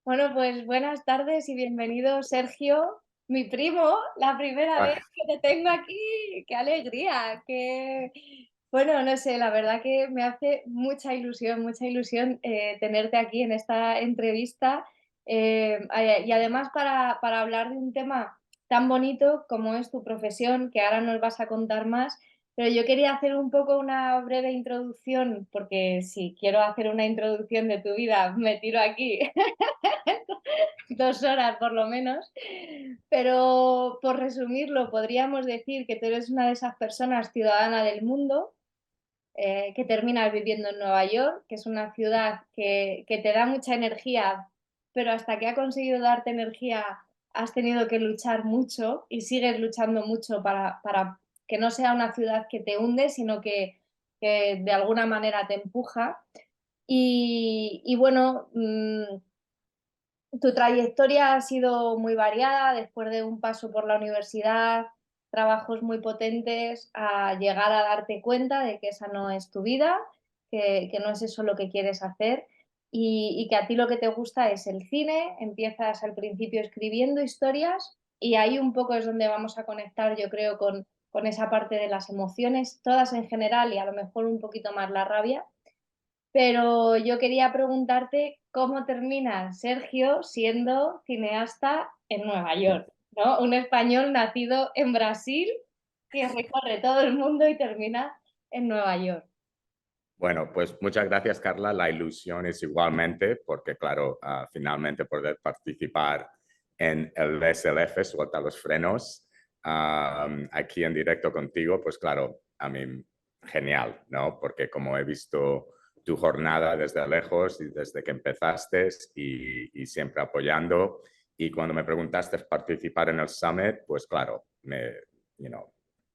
Bueno, pues buenas tardes y bienvenido, Sergio, mi primo, la primera vez Ah, que te tengo aquí. ¡Qué alegría! Bueno, no sé, la verdad que me hace mucha ilusión tenerte aquí en esta entrevista y además para hablar de un tema tan bonito como es tu profesión, que ahora nos vas a contar más. Pero yo quería hacer un poco una breve introducción, porque si quiero hacer una introducción de tu vida, me tiro aquí 2 horas por lo menos. Pero por resumirlo, podríamos decir que tú eres una de esas personas ciudadana del mundo, que terminas viviendo en Nueva York, que es una ciudad que te da mucha energía, pero hasta que ha conseguido darte energía has tenido que luchar mucho y sigues luchando mucho para que no sea una ciudad que te hunde, sino que de alguna manera te empuja. Y bueno, tu trayectoria ha sido muy variada, después de un paso por la universidad, trabajos muy potentes, a llegar a darte cuenta de que esa no es tu vida, que no es eso lo que quieres hacer y que a ti lo que te gusta es el cine. Empiezas al principio escribiendo historias y ahí un poco es donde vamos a conectar, yo creo, con esa parte de las emociones, todas en general y a lo mejor un poquito más la rabia. Pero yo quería preguntarte cómo termina Sergio siendo cineasta en Nueva York, ¿no? Un español nacido en Brasil que recorre todo el mundo y termina en Nueva York. bueno, pues muchas gracias, Carla. La ilusión es igualmente, porque claro, finalmente poder participar en el SLF, Suelta los Frenos, aquí en directo contigo, pues claro, a mí genial, ¿no? Porque como he visto tu jornada desde lejos y desde que empezaste y siempre apoyando, y cuando me preguntaste participar en el Summit, pues claro, you know,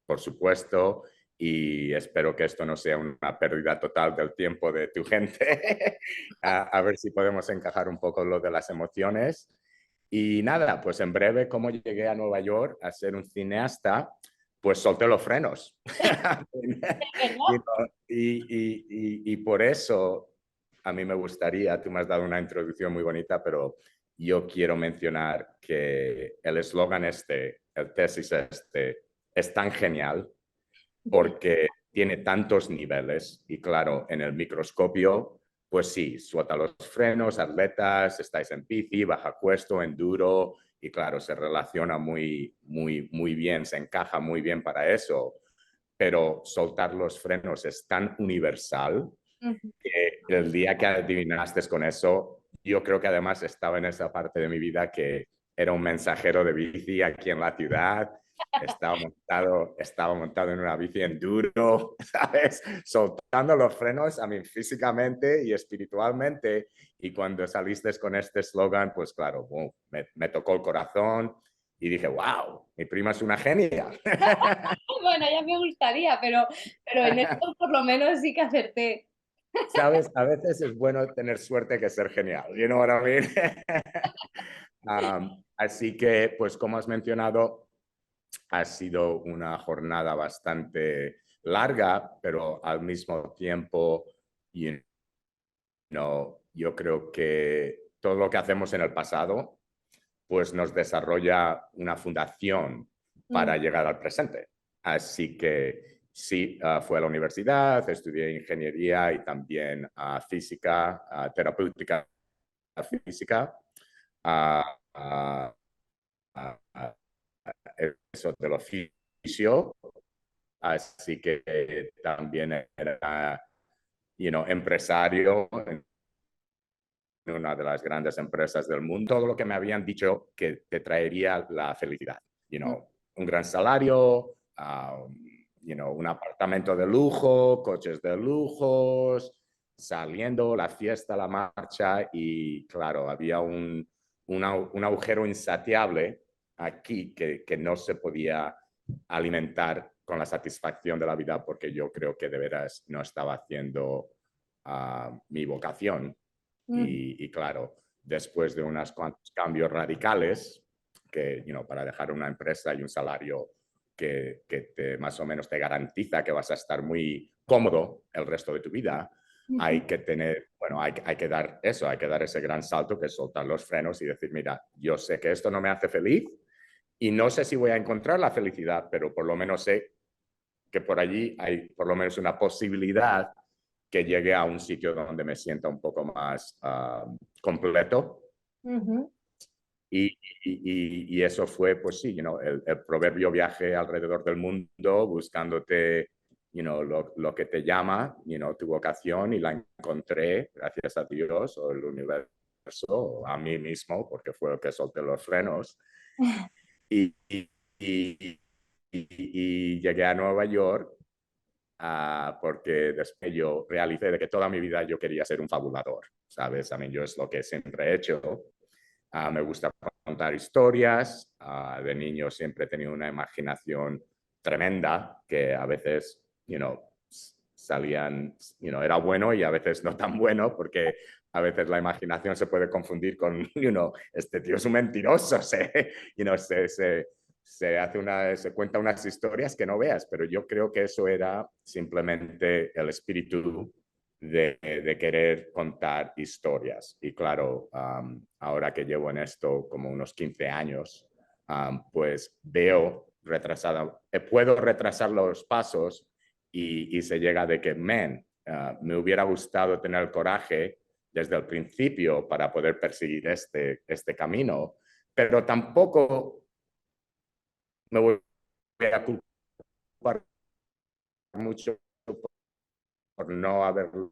por supuesto, y espero que esto no sea una pérdida total del tiempo de tu gente. A ver si podemos encajar un poco lo de las emociones. Y nada, pues en breve, como llegué a Nueva York a ser un cineasta, pues solté los frenos. ¿Verdad? Y por eso a mí me gustaría, tú me has dado una introducción muy bonita, pero yo quiero mencionar que el eslogan este, el tesis este, es tan genial Sí. porque tiene tantos niveles y claro, en el microscopio, pues sí, suelta los frenos, atletas, estáis en bici, baja cuesto, enduro y claro, se relaciona muy bien, se encaja muy bien para eso, pero soltar los frenos es tan universal Ujú. que el día que adivinaste con eso, yo creo que además estaba en esa parte de mi vida que era un mensajero de bici aquí en la ciudad, estaba montado en una bici enduro, ¿sabes? Soltando los frenos a mí físicamente y espiritualmente. Y cuando saliste con este eslogan, pues claro, boom, me tocó el corazón y dije, wow, mi prima es una genia. Bueno, ya me gustaría, pero en esto por lo menos sí que acerté. Sabes, a veces es bueno tener suerte que ser genial, you know what I mean? Así que, pues como has mencionado, ha sido una jornada bastante larga, pero al mismo tiempo, you yo creo que todo lo que hacemos en el pasado, pues nos desarrolla una fundación Mm. para llegar al presente. Así que sí, fui a la universidad, estudié ingeniería y también física, terapéutica física, uh, uh, uh, eso de lo fisio, así que también era empresario en una de las grandes empresas del mundo. Todo lo que me habían dicho que te traería la felicidad, Mm. un gran salario, un apartamento de lujo, coches de lujos, saliendo, la fiesta, la marcha y claro, había un agujero insaciable aquí que no se podía alimentar con la satisfacción de la vida porque yo creo que de veras no estaba haciendo mi vocación Mm. y claro, después de unos cuantos cambios radicales, para dejar una empresa y un salario que más o menos te garantiza que vas a estar muy cómodo el resto de tu vida, hay que tener, bueno, hay que dar eso, hay que dar ese gran salto que es soltar los frenos y decir, mira, yo sé que esto no me hace feliz y no sé si voy a encontrar la felicidad, pero por lo menos sé que por allí hay por lo menos una posibilidad que llegue a un sitio donde me sienta un poco más completo. Ujú. Y, y, eso fue, pues sí, el proverbio viaje alrededor del mundo buscándote lo que te llama, tu vocación, y la encontré, gracias a Dios o el universo, o a mí mismo, porque fue el que solté los frenos. Y, y llegué a Nueva York porque después yo realicé de que toda mi vida yo quería ser un fabulador, ¿sabes? A mí yo es lo que siempre he hecho. Me gusta contar historias. De niño siempre he tenido una imaginación tremenda que a veces, salían, era bueno y a veces no tan bueno porque a veces la imaginación se puede confundir con, este tío es un mentiroso, se cuenta unas historias que no veas, pero yo creo que eso era simplemente el espíritu de querer contar historias. Y claro, ahora que llevo en esto como unos 15 años, pues veo retrasada, puedo retrasar los pasos y se llega de que, man, me hubiera gustado tener el coraje desde el principio para poder perseguir este camino, pero tampoco me voy a culpar mucho por no haberlo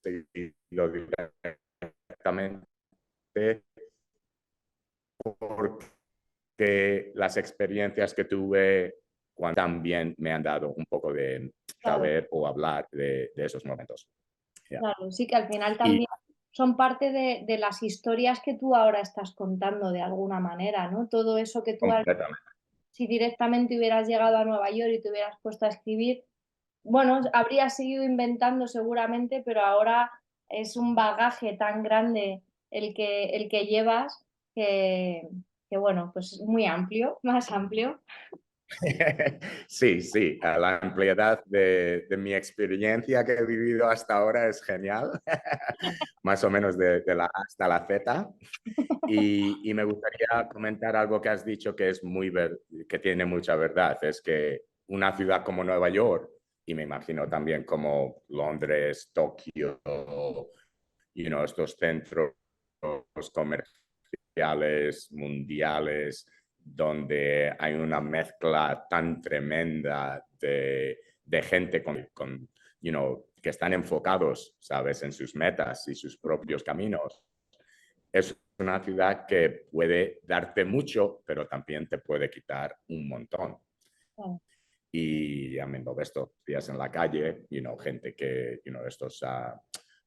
perseguido directamente, porque las experiencias que tuve también me han dado un poco de Claro, saber o hablar de esos momentos. Yeah. claro, sí que al final Y también son parte de las historias que tú ahora estás contando de alguna manera, ¿no? Todo eso que tú, completamente. si directamente hubieras llegado a Nueva York y te hubieras puesto a escribir, bueno, habrías seguido inventando seguramente, pero ahora es un bagaje tan grande el que llevas que, que, bueno, pues muy amplio, más amplio. Sí, sí, la ampliedad de mi experiencia que he vivido hasta ahora es genial, más o menos de la A hasta la Z. Y me gustaría comentar algo que has dicho que es que tiene mucha verdad, es que una ciudad como Nueva York, y me imagino también como Londres, Tokio, estos centros comerciales mundiales donde hay una mezcla tan tremenda de gente que están enfocados, ¿sabes?, en sus metas y sus propios caminos. Es una ciudad que puede darte mucho, pero también te puede quitar un montón. Y a menudo ves estos días en la calle, gente que, estos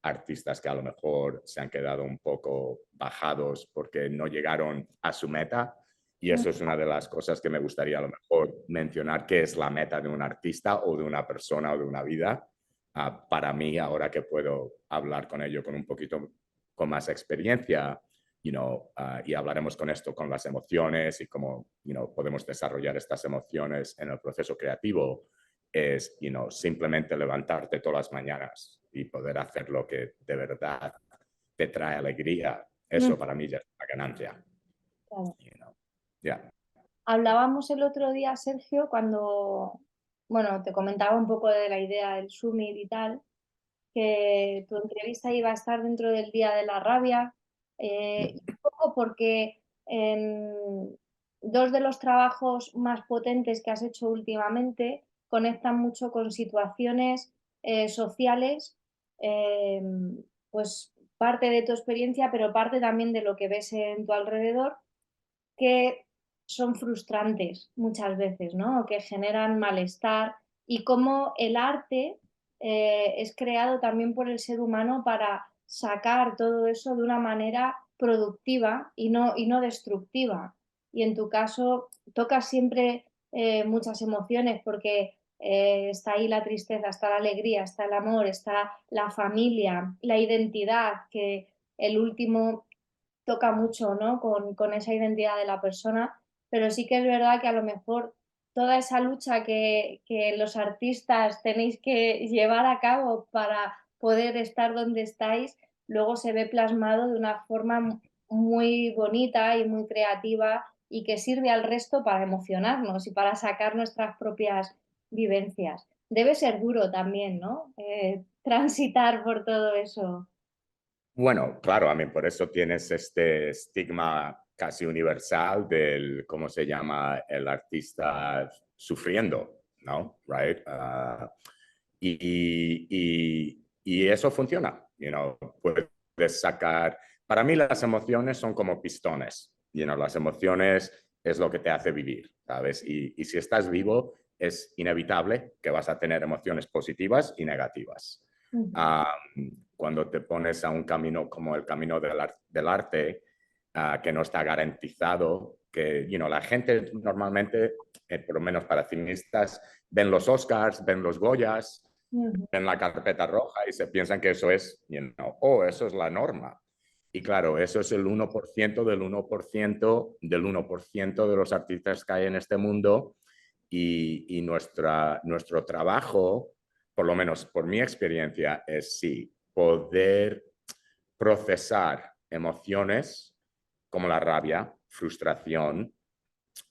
artistas que a lo mejor se han quedado un poco bajados porque no llegaron a su meta. Y eso es una de las cosas que me gustaría a lo mejor mencionar, que es la meta de un artista o de una persona o de una vida. Para mí, ahora que puedo hablar con ello con un poquito con más experiencia, y hablaremos con esto, con las emociones y cómo podemos desarrollar estas emociones en el proceso creativo, es simplemente levantarte todas las mañanas y poder hacer lo que de verdad te trae alegría. Eso para mí ya es una ganancia. Claro. Yeah. Hablábamos el otro día, Sergio, cuando, bueno, te comentaba un poco de la idea del Summit y tal, que tu entrevista iba a estar dentro del Día de la Rabia, y un poco porque dos de los trabajos más potentes que has hecho últimamente conectan mucho con situaciones sociales, eh, pues parte de tu experiencia, pero parte también de lo que ves en tu alrededor, que son frustrantes muchas veces, ¿no? O que generan malestar, y cómo el arte es creado también por el ser humano para sacar todo eso de una manera productiva y no destructiva. Y en tu caso tocas siempre muchas emociones porque está ahí la tristeza, está la alegría, está el amor, está la familia, la identidad, que el último toca mucho, ¿no? Con esa identidad de la persona, pero sí que es verdad que a lo mejor toda esa lucha que los artistas tenéis que llevar a cabo para poder estar donde estáis, luego se ve plasmado de una forma muy bonita y muy creativa y que sirve al resto para emocionarnos y para sacar nuestras propias vivencias. Debe ser duro también, ¿no? Transitar por todo eso. Bueno, claro, a mí por eso tienes este estigma casi universal del, ¿cómo se llama? El artista sufriendo, ¿no? Right? Y eso funciona, puedes sacar, para mí las emociones son como pistones, las emociones es lo que te hace vivir, ¿sabes? Y si estás vivo, es inevitable que vas a tener emociones positivas y negativas. Ujú. Cuando te pones a un camino como el camino del arte, que no está garantizado, que la gente normalmente, por lo menos para cineastas, ven los Oscars, ven los Goyas, Ujú. ven la carpeta roja y se piensan que eso es, oh, eso es la norma. Y claro, eso es el 1% del 1% del 1% de los artistas que hay en este mundo y nuestro trabajo, por lo menos por mi experiencia, es sí, poder procesar emociones como la rabia, frustración,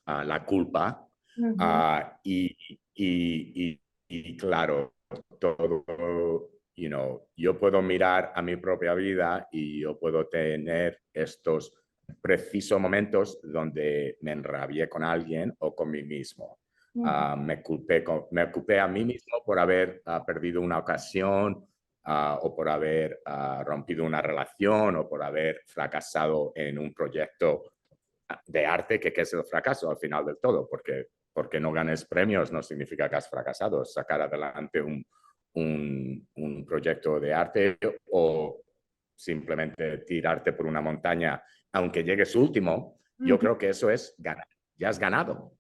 la culpa Ujú. y claro, todo, yo puedo mirar a mi propia vida y yo puedo tener estos precisos momentos donde me enrabié con alguien o con mí mismo. Ujú. Me culpé a mí mismo por haber perdido una ocasión o por haber rompido una relación o por haber fracasado en un proyecto de arte, que es el fracaso al final del todo, porque no ganes premios no significa que has fracasado. Sacar adelante un proyecto de arte o simplemente tirarte por una montaña, aunque llegues último, yo Ujú. creo que eso es ganar. Ya has ganado,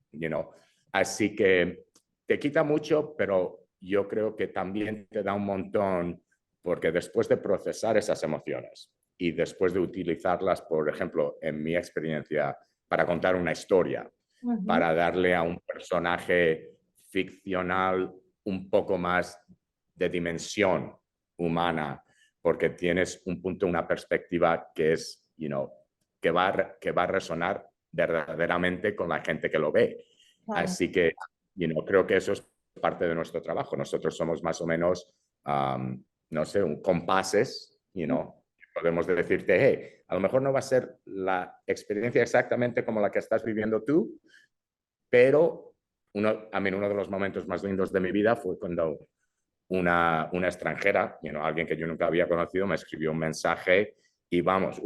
Así que te quita mucho, pero yo creo que también te da un montón, porque después de procesar esas emociones y después de utilizarlas, por ejemplo, en mi experiencia, para contar una historia, Ujú. para darle a un personaje ficcional un poco más de dimensión humana, porque tienes un punto, una perspectiva que es, que va a resonar verdaderamente con la gente que lo ve. Claro. Así que, creo que eso es parte de nuestro trabajo. Nosotros somos más o menos, no sé, un compases, podemos decirte, hey, a lo mejor no va a ser la experiencia exactamente como la que estás viviendo tú, pero uno de los momentos más lindos de mi vida fue cuando una extranjera, alguien que yo nunca había conocido, me escribió un mensaje y vamos,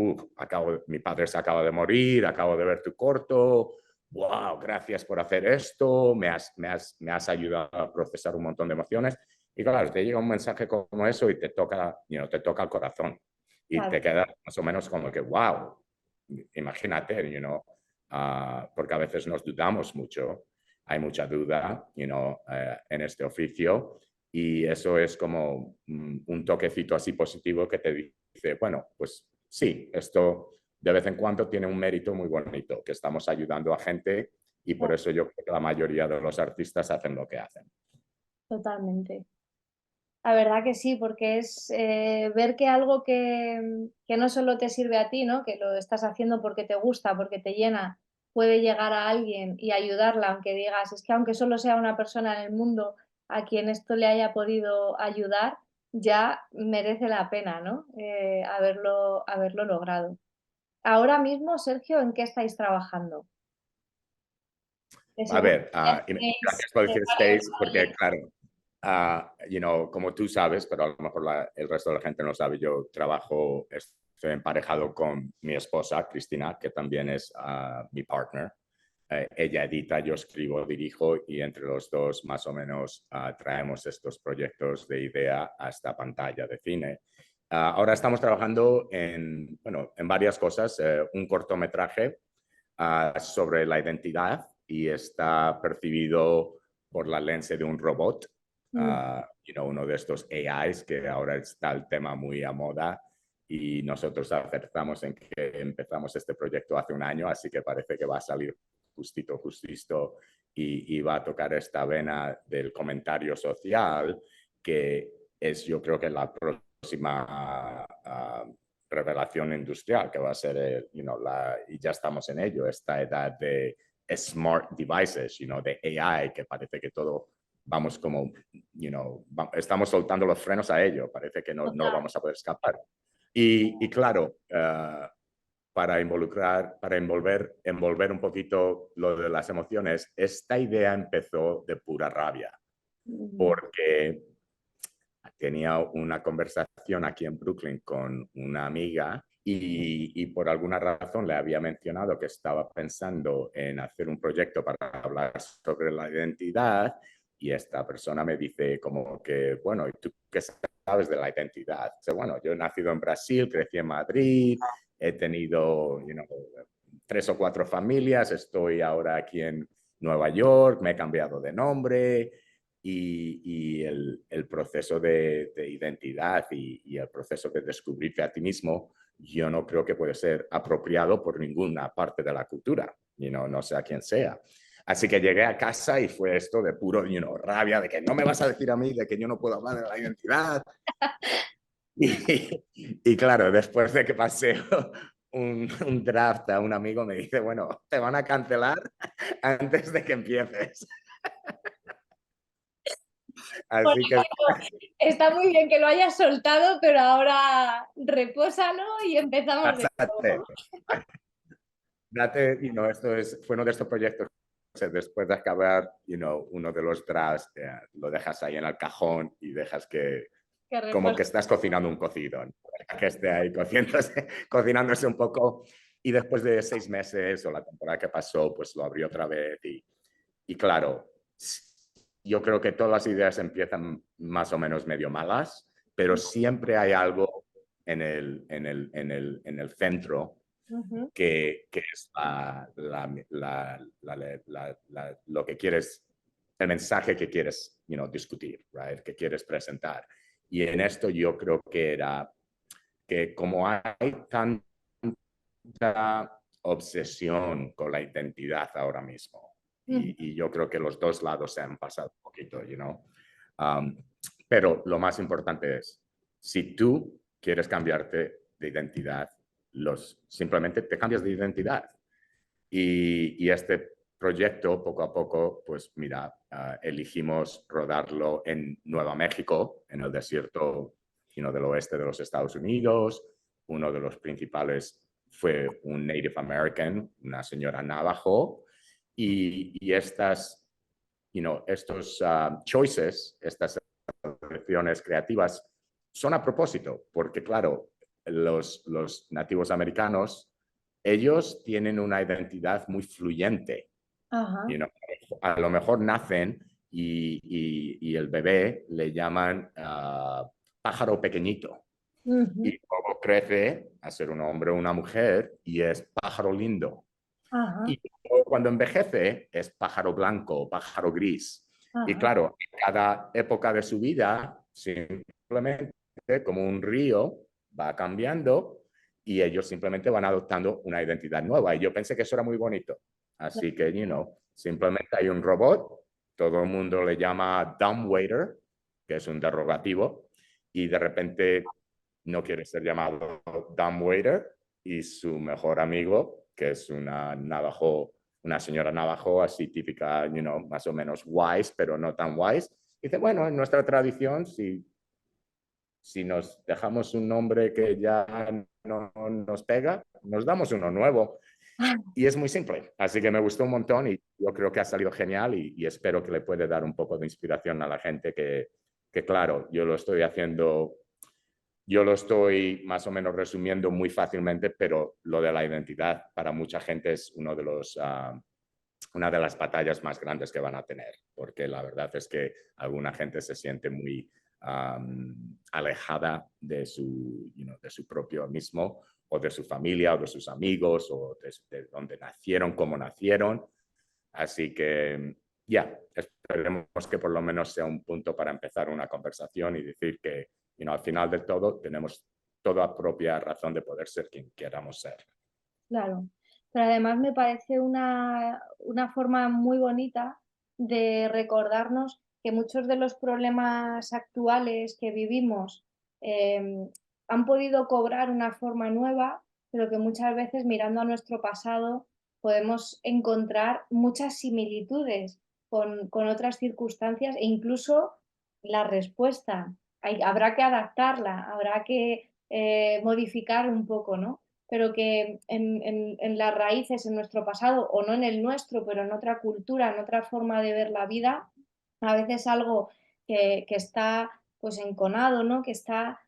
mi padre se acaba de morir, acabo de ver tu corto, wow, gracias por hacer esto, me has ayudado a procesar un montón de emociones. Y claro, te llega un mensaje como eso y te toca el corazón y te Claro. queda más o menos como que, wow, imagínate, porque a veces nos dudamos mucho, hay mucha duda, en este oficio y eso es como un toquecito así positivo que te dice, bueno, pues sí, esto de vez en cuando tiene un mérito muy bonito, que estamos ayudando a gente y por eso yo creo que la mayoría de los artistas hacen lo que hacen. Totalmente. La verdad que sí, porque es ver que algo que no solo te sirve a ti, ¿no? Que lo estás haciendo porque te gusta, porque te llena, puede llegar a alguien y ayudarla, aunque digas, es que aunque solo sea una persona en el mundo a quien esto le haya podido ayudar, ya merece la pena, ¿no? Haberlo logrado. Ahora mismo, Sergio, ¿en qué estáis trabajando? Que A seguro ver, que ya tenéis gracias por decir varios States, porque proyectos. claro, como tú sabes, pero a lo mejor el resto de la gente no sabe, yo estoy emparejado con mi esposa, Cristina, que también es mi partner. Ella edita, yo escribo, dirijo y entre los dos más o menos traemos estos proyectos de idea a esta pantalla de cine. Ahora estamos trabajando bueno, en varias cosas, un cortometraje sobre la identidad y está percibido por la lente de un robot, Mm. uno de estos AIs que ahora está el tema muy a moda y nosotros acertamos en que empezamos este proyecto hace un año, así que parece que va a salir justito y va a tocar esta vena del comentario social, que es yo creo que la próxima revelación industrial, que va a ser, y ya estamos en ello, esta edad de smart devices, de AI, que parece que todo vamos como, estamos soltando los frenos a ello, parece que no vamos a poder escapar. Y claro, para envolver un poquito lo de las emociones, esta idea empezó de pura rabia, porque tenía una conversación aquí en Brooklyn con una amiga y por alguna razón le había mencionado que estaba pensando en hacer un proyecto para hablar sobre la identidad y esta persona me dice como que, bueno, ¿y tú qué sabes de la identidad? O sea, bueno, yo he nacido en Brasil, crecí en Madrid, he tenido 3 o 4 familias, estoy ahora aquí en Nueva York, me he cambiado de nombre, y el proceso de identidad y el proceso de descubrirte a ti mismo, yo no creo que puede ser apropiado por ninguna parte de la cultura, no sea quien sea. Así que llegué a casa y fue esto de puro rabia, de que no me vas a decir a mí de que yo no puedo hablar de la identidad. Y claro, después de que pasé un draft a un amigo, me dice, bueno, te van a cancelar antes de que empieces. Así que Está muy bien que lo hayas soltado, pero ahora repósalo y empezamos de pásate. nuevo. Date, fue uno de estos proyectos que después de acabar, uno de los drafts, lo dejas ahí en el cajón y dejas que, Que como repose. que estás cocinando un cocido, ¿no? Que esté ahí cocinándose un poco. Y después de 6 meses o la temporada que pasó, pues lo abrí otra vez y claro, yo creo que todas las ideas empiezan más o menos medio malas, pero siempre hay algo en el centro Ujú. que es lo que quieres, el mensaje que quieres discutir, right? Que quieres presentar. Y en esto yo creo que era que como hay tanta obsesión con la identidad ahora mismo, Ujú. y yo creo que los dos lados se han pasado un poquito, Um, pero lo más importante es, si tú quieres cambiarte de identidad, simplemente te cambias de identidad. Y este proyecto, poco a poco, pues mira, elegimos rodarlo en Nueva México, en el desierto del oeste de los Estados Unidos. Uno de los principales fue un Native American, una señora Navajo, y estos choices, estas elecciones creativas, son a propósito, porque claro, los nativos americanos, ellos tienen una identidad muy fluyente. Ajá. You know, a lo mejor nacen y el bebé le llaman pájaro pequeñito. Ujú. Y luego crece a ser un hombre o una mujer y es pájaro lindo. Ajá. Y cuando envejece es pájaro blanco o pájaro gris. Y Ajá. claro, en cada época de su vida, simplemente como un río, va cambiando y ellos simplemente van adoptando una identidad nueva. Y yo pensé que eso era muy bonito. Así que, simplemente hay un robot, todo el mundo le llama dumbwaiter, que es un derogativo, y de repente no quiere ser llamado dumbwaiter y su mejor amigo, que es una señora navajo así típica, más o menos wise, pero no tan wise, dice, bueno, en nuestra tradición, si nos dejamos un nombre que ya no nos pega, nos damos uno nuevo. Y es muy simple, así que me gustó un montón y yo creo que ha salido genial y espero que le puede dar un poco de inspiración a la gente que claro, yo lo estoy más o menos resumiendo muy fácilmente, pero lo de la identidad para mucha gente es una de las batallas más grandes que van a tener, porque la verdad es que alguna gente se siente muy alejada de su propio mismo, o de su familia, o de sus amigos, o de donde nacieron, cómo nacieron. Así que esperemos que por lo menos sea un punto para empezar una conversación y decir que al final de todo tenemos toda propia razón de poder ser quien queramos ser. Claro. pero además me parece una forma muy bonita de recordarnos que muchos de los problemas actuales que vivimos eh, han podido cobrar una forma nueva, pero que muchas veces mirando a nuestro pasado podemos encontrar muchas similitudes con otras circunstancias e incluso la respuesta. Habrá que adaptarla, habrá que modificar un poco, ¿no? Pero que en las raíces, en nuestro pasado, o no en el nuestro, pero en otra cultura, en otra forma de ver la vida, a veces algo que está pues enconado, ¿no? Que está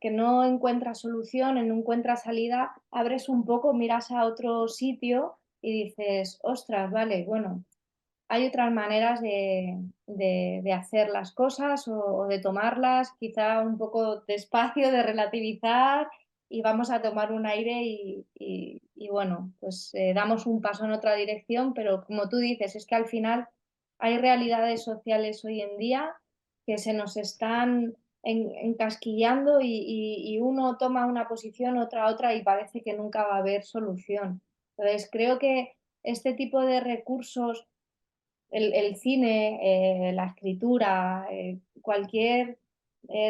que no encuentra solución, no encuentra salida, abres un poco, miras a otro sitio y dices, ostras, vale, bueno, hay otras maneras de hacer las cosas o de tomarlas, quizá un poco despacio, de relativizar y vamos a tomar un aire y bueno, pues damos un paso en otra dirección, pero como tú dices, es que al final hay realidades sociales hoy en día que se nos están encasquillando y uno toma una posición, otra y parece que nunca va a haber solución. Entonces, creo que este tipo de recursos el cine, la escritura, cualquier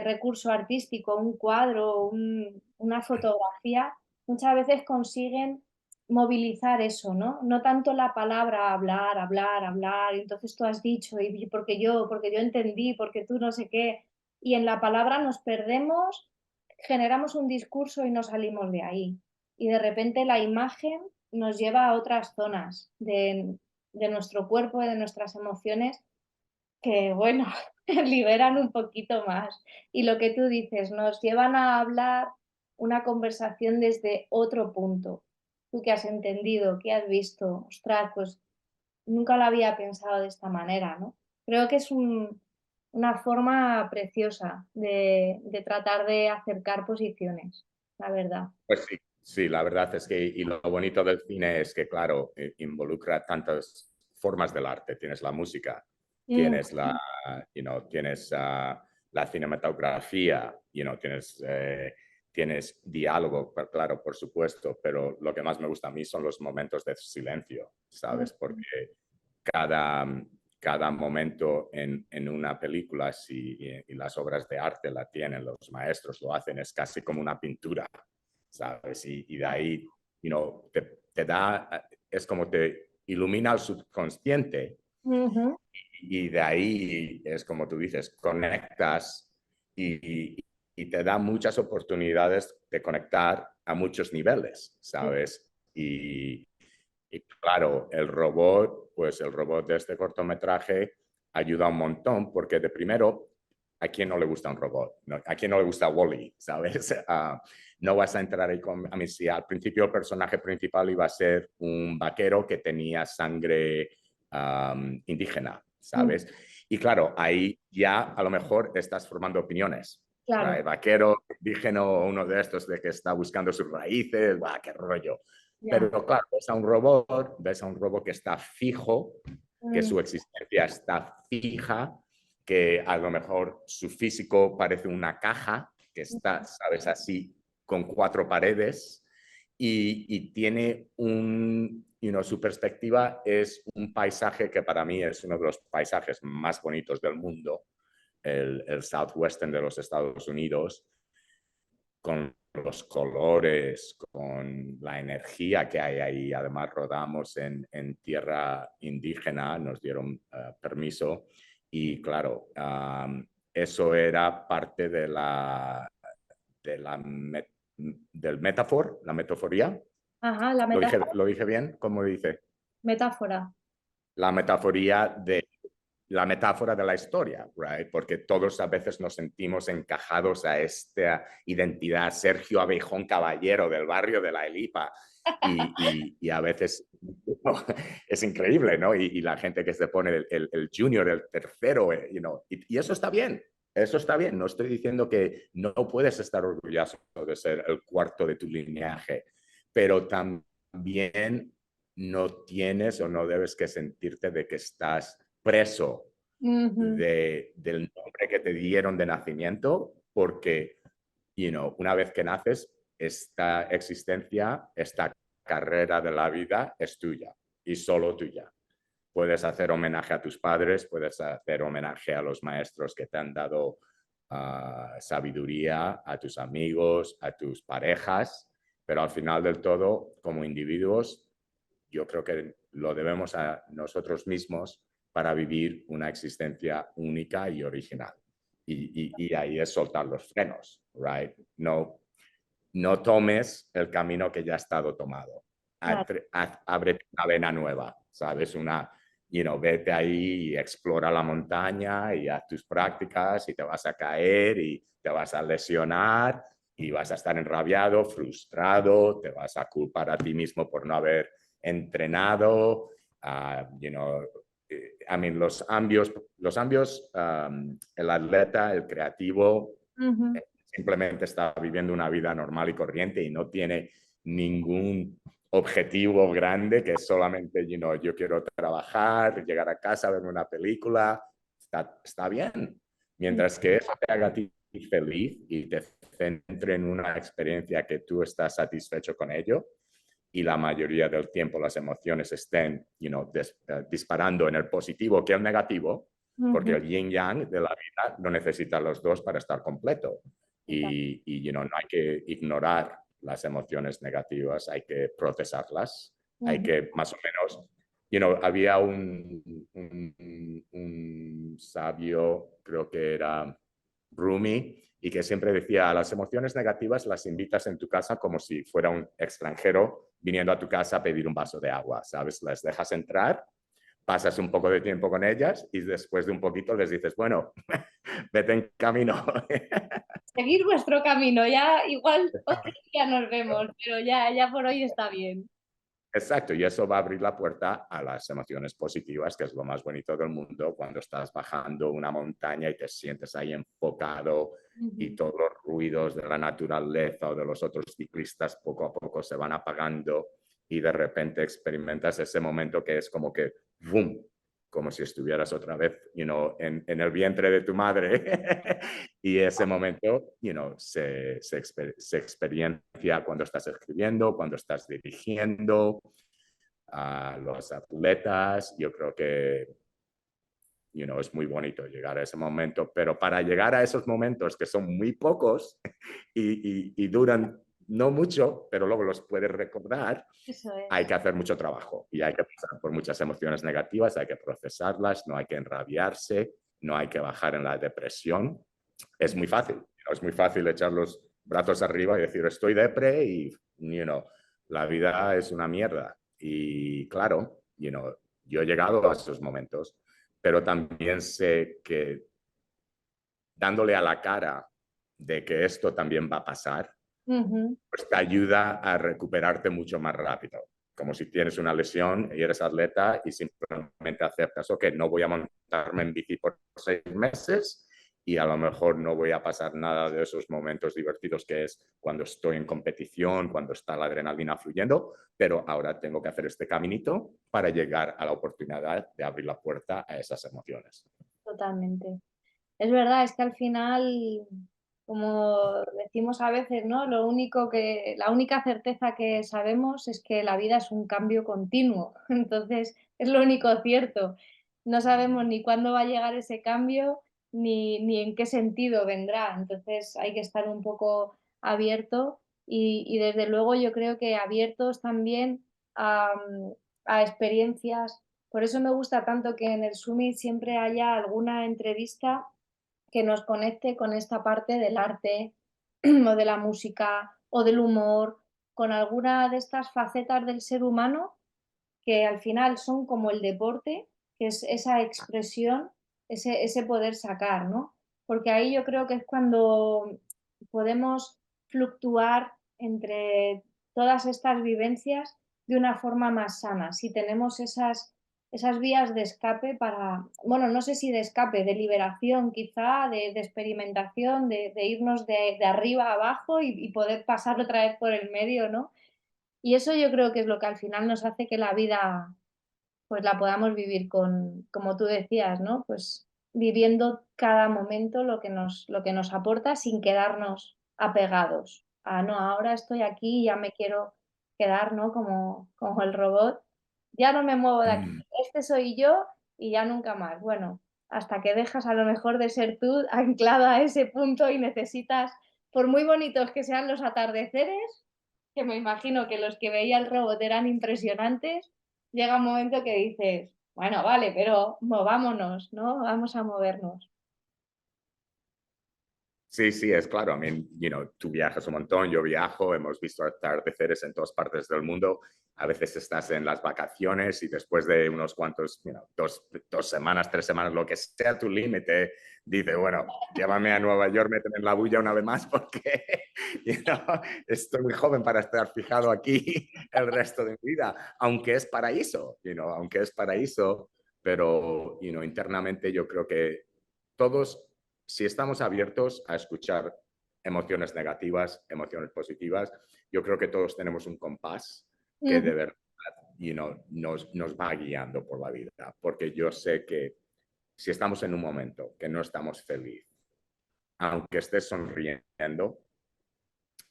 recurso artístico, un cuadro, una fotografía, muchas veces consiguen movilizar eso, ¿no? No tanto la palabra, hablar, hablar, hablar, y entonces tú has dicho, y porque yo entendí, porque tú no sé qué, y en la palabra nos perdemos, generamos un discurso y no salimos de ahí. Y de repente la imagen nos lleva a otras zonas de nuestro cuerpo y de nuestras emociones que, bueno, liberan un poquito más. Y lo que tú dices, nos llevan a hablar una conversación desde otro punto. Tú que has entendido, que has visto, ostras, pues nunca lo había pensado de esta manera, ¿no? Creo que es una forma preciosa de tratar de acercar posiciones, la verdad. Pues sí, sí, la verdad es que, y lo bonito del cine es que, claro, involucra tantas formas del arte. Tienes la música, Mm, tienes tienes la cinematografía, tienes diálogo, claro, por supuesto, pero lo que más me gusta a mí son los momentos de silencio, ¿sabes? mm, Porque cada, cada momento en una película, y las obras de arte la tienen, los maestros lo hacen, es casi como una pintura, ¿sabes? Y de ahí, te da, es como te ilumina el subconsciente ujú, y de ahí es como tú dices, conectas y te da muchas oportunidades de conectar a muchos niveles, ¿sabes? Y claro, pues el robot de este cortometraje ayuda un montón porque de primero, ¿a quién no le gusta un robot? ¿No? ¿A quién no le gusta Wall-E? ¿Sabes? No vas a entrar ahí con... A mí sí, al principio el personaje principal iba a ser un vaquero que tenía sangre indígena, mm, ¿sabes? Y claro, ahí ya a lo mejor estás formando opiniones. claro, El vaquero indígena, uno de estos de que está buscando sus raíces, ¡buah, qué rollo! ya. Pero claro, ves a un robot que está fijo, que Mm, su existencia está fija, que a lo mejor su físico parece una caja, que está, sabes, así con cuatro paredes, y tiene su perspectiva es un paisaje que para mí es uno de los paisajes más bonitos del mundo, el Southwestern de los Estados Unidos, con los colores, con la energía que hay ahí. Además, rodamos en tierra indígena, nos dieron permiso y claro, eso era parte de la del metafor, la metaforía. ajá, la Lo dije bien? ¿Cómo dice? metáfora. La metaforía de la metáfora de la historia, right? Porque todos a veces nos sentimos encajados a esta identidad, Sergio Abejón Caballero del barrio de la Elipa, y a veces es increíble, ¿no? Y la gente que se pone el junior, el tercero, y eso está bien, no estoy diciendo que no puedes estar orgulloso de ser el cuarto de tu lineaje, pero también no tienes o no debes que sentirte de que estás preso Ujú, del nombre que te dieron de nacimiento, porque, una vez que naces, esta existencia está carrera de la vida es tuya y solo tuya. Puedes hacer homenaje a tus padres, puedes hacer homenaje a los maestros que te han dado sabiduría, a tus amigos, a tus parejas, pero al final del todo, como individuos, yo creo que lo debemos a nosotros mismos para vivir una existencia única y original. Y ahí es soltar los frenos, right? No, no tomes el camino que ya ha estado tomado. Claro. Ábrete una vena nueva, ¿sabes? Vete ahí y explora la montaña y haz tus prácticas y te vas a caer y te vas a lesionar y vas a estar enrabiado, frustrado, te vas a culpar a ti mismo por no haber entrenado, el atleta, el creativo, Ujú. simplemente está viviendo una vida normal y corriente y no tiene ningún objetivo grande que es solamente, yo quiero trabajar, llegar a casa, ver una película, está bien. Mientras que eso te haga a ti feliz y te centre en una experiencia que tú estás satisfecho con ello y la mayoría del tiempo las emociones estén disparando en el positivo que el negativo, porque Ujú. el yin yang de la vida no necesita los dos para estar completo. No hay que ignorar las emociones negativas, hay que procesarlas, hay Ujú. que más o menos, había un sabio, creo que era Rumi, y que siempre decía, las emociones negativas las invitas en tu casa como si fuera un extranjero viniendo a tu casa a pedir un vaso de agua, ¿sabes? Las dejas entrar, pasas un poco de tiempo con ellas y después de un poquito les dices, bueno, vete en camino. Seguir vuestro camino, ya igual otro día nos vemos, pero ya por hoy está bien. Exacto, y eso va a abrir la puerta a las emociones positivas, que es lo más bonito del mundo, cuando estás bajando una montaña y te sientes ahí enfocado y Ujú. todos los ruidos de la naturaleza o de los otros ciclistas poco a poco se van apagando y de repente experimentas ese momento que es como que ¡boom! Como si estuvieras otra vez en el vientre de tu madre. Y ese momento se experiencia cuando estás escribiendo, cuando estás dirigiendo a los atletas. Yo creo que es muy bonito llegar a ese momento, pero para llegar a esos momentos que son muy pocos y duran no mucho, pero luego los puedes recordar, Eso hay es. que hacer mucho trabajo y hay que pasar por muchas emociones negativas, hay que procesarlas, no hay que enrabiarse, no hay que bajar en la depresión. Es muy fácil echar los brazos arriba y decir estoy depre y la vida es una mierda. Y claro, yo he llegado a esos momentos, pero también sé que dándole a la cara de que esto también va a pasar, Ujú. pues te ayuda a recuperarte mucho más rápido. Como si tienes una lesión y eres atleta y simplemente aceptas, ok, no voy a montarme en bici por 6 meses y a lo mejor no voy a pasar nada de esos momentos divertidos que es cuando estoy en competición, cuando está la adrenalina fluyendo, pero ahora tengo que hacer este caminito para llegar a la oportunidad de abrir la puerta a esas emociones. Totalmente. Es verdad, es que al final, como decimos a veces, ¿no? La única certeza que sabemos es que la vida es un cambio continuo. Entonces, es lo único cierto. No sabemos ni cuándo va a llegar ese cambio, ni en qué sentido vendrá. Entonces, hay que estar un poco abierto y desde luego yo creo que abiertos también a experiencias. Por eso me gusta tanto que en el Summit siempre haya alguna entrevista que nos conecte con esta parte del arte o de la música o del humor, con alguna de estas facetas del ser humano que al final son como el deporte, que es esa expresión, ese poder sacar, ¿no? Porque ahí yo creo que es cuando podemos fluctuar entre todas estas vivencias de una forma más sana. Si tenemos esas vías de escape para, bueno, no sé si de escape, de liberación quizá, de experimentación, de irnos de arriba a abajo y poder pasar otra vez por el medio, ¿no? Y eso yo creo que es lo que al final nos hace que la vida, pues la podamos vivir con, como tú decías, ¿no? Pues viviendo cada momento lo que nos aporta sin quedarnos apegados a, no, ahora estoy aquí y ya me quiero. quedar, ¿no? Como el robot. Ya no me muevo de aquí, Mm. este soy yo y ya nunca más. Bueno, hasta que dejas a lo mejor de ser tú anclado a ese punto y necesitas, por muy bonitos que sean los atardeceres, que me imagino que los que veía el robot eran impresionantes, llega un momento que dices, bueno, vale, pero movámonos, ¿no? Vamos a movernos. Sí, sí, es claro. I mean, tú viajas un montón, yo viajo, hemos visto atardeceres en todas partes del mundo. A veces estás en las vacaciones y después de unos cuantos, 2 semanas, 3 semanas, lo que sea tu límite, dice, bueno, llévame a Nueva York, méteme en la bulla una vez más porque you know, estoy muy joven para estar fijado aquí el resto de mi vida, aunque es paraíso, aunque es paraíso, pero internamente yo creo que todos, si estamos abiertos a escuchar emociones negativas, emociones positivas, yo creo que todos tenemos un compás que Ujú, de verdad nos va guiando por la vida, porque yo sé que si estamos en un momento que no estamos felices, aunque estés sonriendo,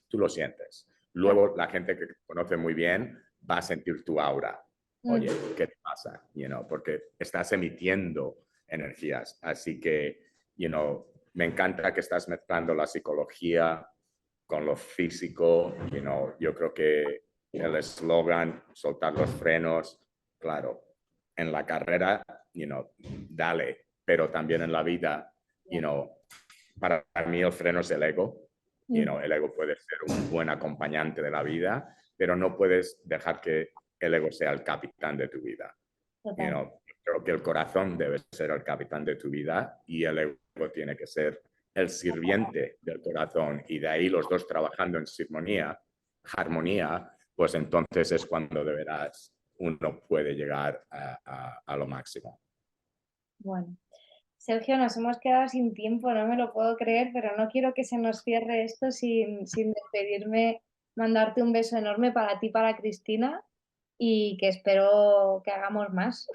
tú lo sientes. Luego la gente que te conoce muy bien va a sentir tu aura. Oye, ujú, ¿qué te pasa? Porque estás emitiendo energías. Así que, me encanta que estás mezclando la psicología con lo físico. Yo creo que el eslogan, soltar los frenos, claro, en la carrera, dale, pero también en la vida, you ya, know, para mí el freno es el ego. ujú, El ego puede ser un buen acompañante de la vida, pero no puedes dejar que el ego sea el capitán de tu vida. total. Creo que el corazón debe ser el capitán de tu vida y el ego tiene que ser el sirviente del corazón. Y de ahí los dos trabajando en armonía, pues entonces es cuando de veras uno puede llegar a lo máximo. Bueno. Sergio, nos hemos quedado sin tiempo, no me lo puedo creer, pero no quiero que se nos cierre esto sin despedirme, mandarte un beso enorme para ti, para Cristina, y que espero que hagamos más.